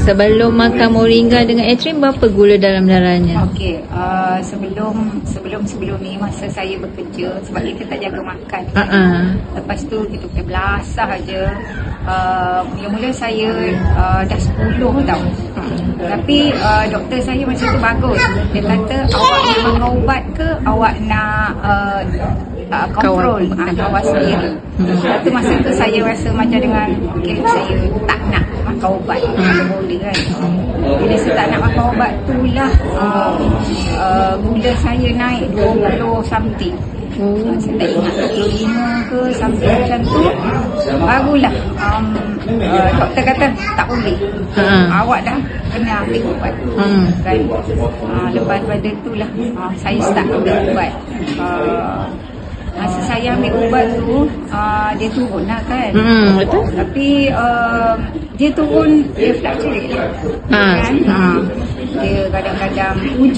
sebelum makan moringa dengan Atrin, berapa gula dalam darahnya? Okey, sebelum ni masa saya bekerja, sebab kita tak jaga makan. Lepas tu kita belasah aja. Mula-mula saya dah 10 tau. Tapi doktor saya masa tu bagus. Dia kata awak nak makan ubat ke awak nak kontrol kawal saya. Lepas tu masa tu saya rasa macam dengan okay, saya tak nak makan ubat. Boleh kan. Bila saya tak nak makan ubat tu lah gula saya naik 20 something. Saya tak ingat 25 ke something macam tu. Barulah doktor kata tak boleh. Awak dah kena ambil ubat kan. Lepas pada tu lah saya start ambil ubat. Masa saya ambil ubat tu dia turun lah kan. Betul. Tapi dia turun, dia fluctuate lah kan. Dia kadang-kadang 7,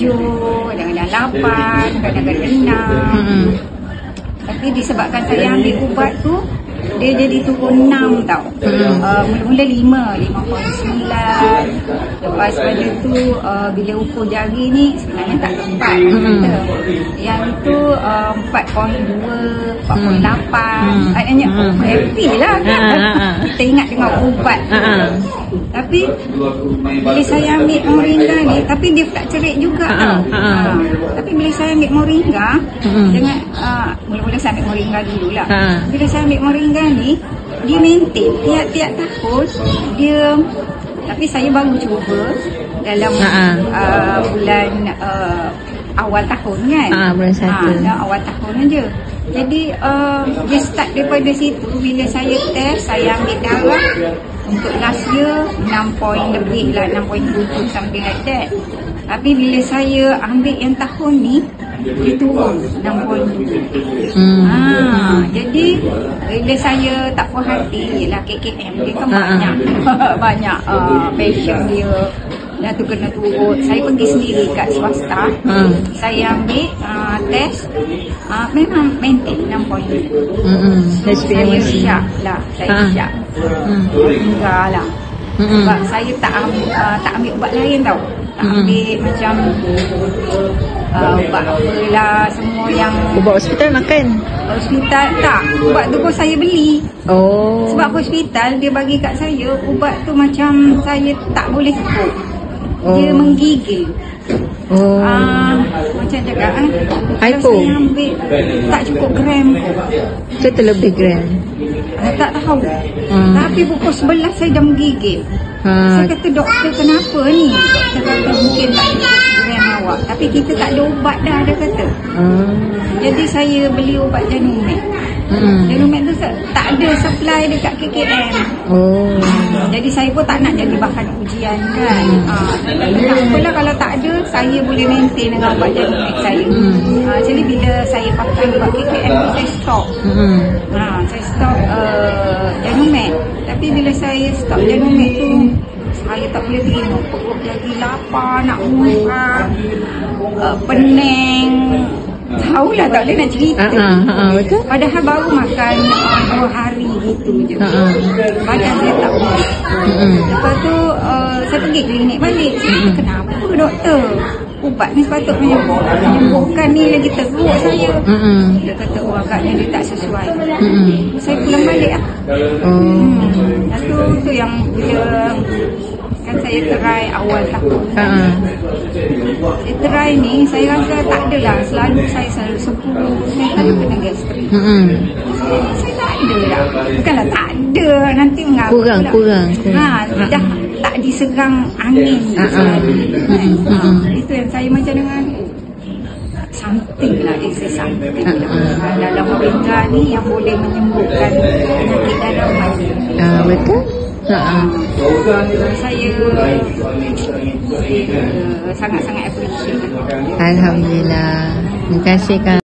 kadang-kadang 8, kadang-kadang 6. Tapi disebabkan saya ambil ubat tu dia jadi turun 6 tau. Mula-mula 5.9. Lepas pada tu bila ukur jari ni sebenarnya tak tepat. Yang tu 4.2, 4.8. Maknanya happy lah kan. Kita ingat dengan ubat. Tapi bila saya ambil moringa ni, tapi dia fluctuate juga tau. Tapi bila saya ambil moringa dengan mula-mula saya ambil moringa dululah. Bila saya ambil moringa ni, dia maintain tiap-tiap tahun dia. Tapi saya baru cuba dalam bulan awal tahun kan. Bulan 1. Awal tahun aja. Jadi dia start daripada situ. Bila saya test, saya ambil darah untuk last year 6 point lebih lah, 6.7 something like that. Tapi bila saya ambil yang tahun ni, dia turun 6.2. Jadi bila saya tak puas hati, yelah KKM dia kan banyak passion dia. Dah tu kena turut. Saya pergi sendiri kat swasta. Saya ambil test, memang maintain 6.2. Saya syak lah. Saya syak. Enggak lah. Sebab saya tak ambil ubat lain tau. Tak ambil macam ubat apalah semua yang ubat hospital makan. Hospital tak. Ubat tu pun saya beli. Sebab hospital dia bagi kat saya ubat tu macam saya tak boleh sebut. Dia menggigil. Macam cakap kalau saya ambil tak cukup gram ke terlebih gram. Tak tahu. Tapi pukul 11 saya dah menggigil. Saya kata doktor kenapa ni? Doktor kata mungkin tak cukup gram awak. Tapi kita tak ada ubat dah, dia kata. Jadi saya beli ubat Janumet. Janumet tu tak ada supply dekat KKM. Jadi saya pun tak nak jadi bahan ujian kan. Tak apalah kalau tak ada, saya boleh maintain dengan ubat Janumet saya. Jadi bila saya pakai ubat KKM tu, saya stop. Saya stop Janumet. Tapi bila saya stop Janumet tu, saya tak boleh terima. Perut lagi lapar, nak makan, pening. Tahulah tak boleh nak cerita. Betul. Padahal baru makan 2 hari gitu je. Badan saya tak boleh. Lepas tu saya pergi klinik balik. Saya kata kenapa doktor? Ubat ni sepatutnya menyembuhkan ni lagi teruk saya. Dia kata agaknya dia tak sesuai. Saya pulang balik lah. Lepas tu yang bila kan saya try awal tahun. Saya try ni, saya rasa tak adalah. Saya selalu sebut, saya selalu kena gastrik. Saya tak ada lah. Bukanlah tak ada, nanti mengapa kurang. Dah tak diserang angin itu yang saya macam dengan something lah, something lah. Dalam moringa ni yang boleh menyembuhkan penyakit dalaman. Betul. Saya sangat-sangat appreciate. Alhamdulillah. Terima kasih Kak.